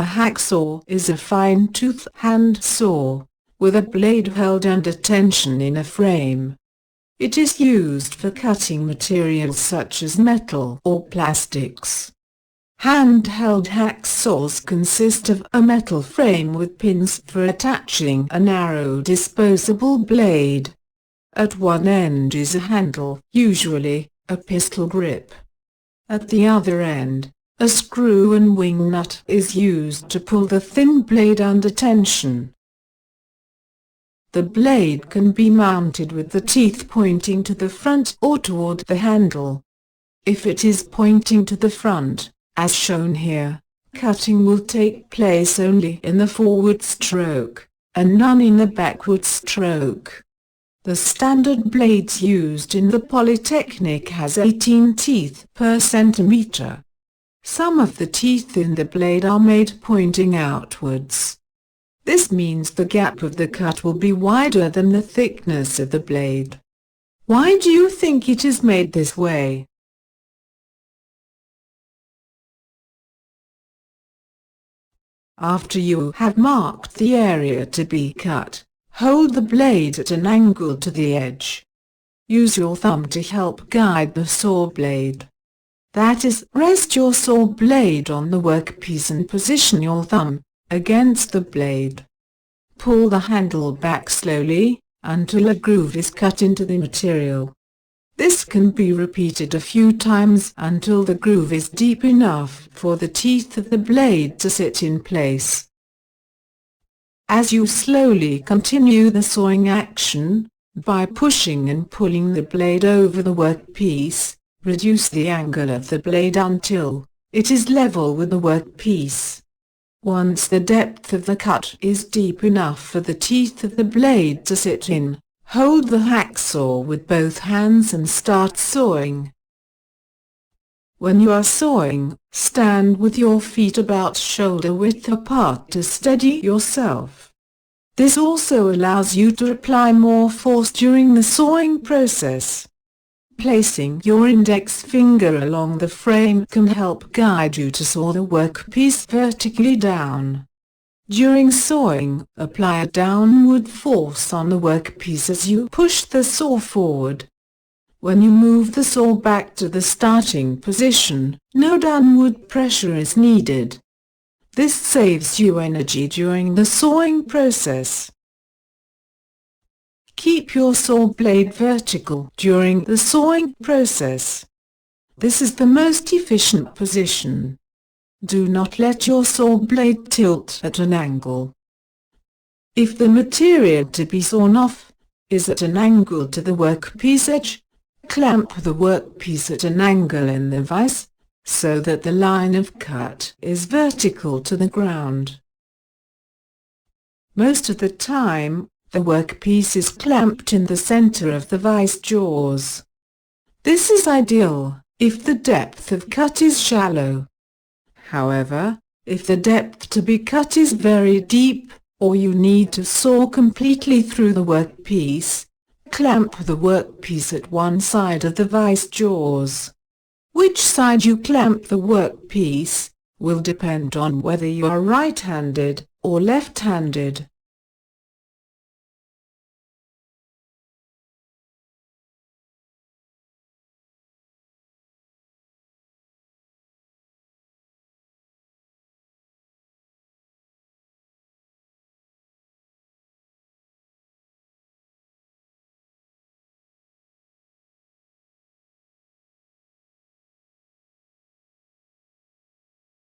A hacksaw is a fine-tooth hand saw, with a blade held under tension in a frame. It is used for cutting materials such as metal or plastics. Handheld hacksaws consist of a metal frame with pins for attaching a narrow disposable blade. At one end is a handle, usually a pistol grip. At the other end, a screw and wing nut is used to pull the thin blade under tension. The blade can be mounted with the teeth pointing to the front or toward the handle. If it is pointing to the front, as shown here, cutting will take place only in the forward stroke, and none in the backward stroke. The standard blades used in the Polytechnic has 18 teeth per centimeter. Some of the teeth in the blade are made pointing outwards. This means the gap of the cut will be wider than the thickness of the blade. Why do you think it is made this way? After you have marked the area to be cut, hold the blade at an angle to the edge. Use your thumb to help guide the saw blade. That is, rest your saw blade on the workpiece and position your thumb against the blade. Pull the handle back slowly, until a groove is cut into the material. This can be repeated a few times until the groove is deep enough for the teeth of the blade to sit in place. As you slowly continue the sawing action, by pushing and pulling the blade over the workpiece, reduce the angle of the blade until it is level with the workpiece. Once the depth of the cut is deep enough for the teeth of the blade to sit in, hold the hacksaw with both hands and start sawing. When you are sawing, stand with your feet about shoulder width apart to steady yourself. This also allows you to apply more force during the sawing process. Placing your index finger along the frame can help guide you to saw the workpiece vertically down. During sawing, apply a downward force on the workpiece as you push the saw forward. When you move the saw back to the starting position, no downward pressure is needed. This saves you energy during the sawing process. Keep your saw blade vertical during the sawing process. This is the most efficient position. Do not let your saw blade tilt at an angle. If the material to be sawn off is at an angle to the workpiece edge, clamp the workpiece at an angle in the vise, so that the line of cut is vertical to the ground. Most of the time, the workpiece is clamped in the center of the vise jaws. This is ideal if the depth of cut is shallow. However, if the depth to be cut is very deep, or you need to saw completely through the workpiece, clamp the workpiece at one side of the vise jaws. Which side you clamp the workpiece will depend on whether you are right-handed or left-handed.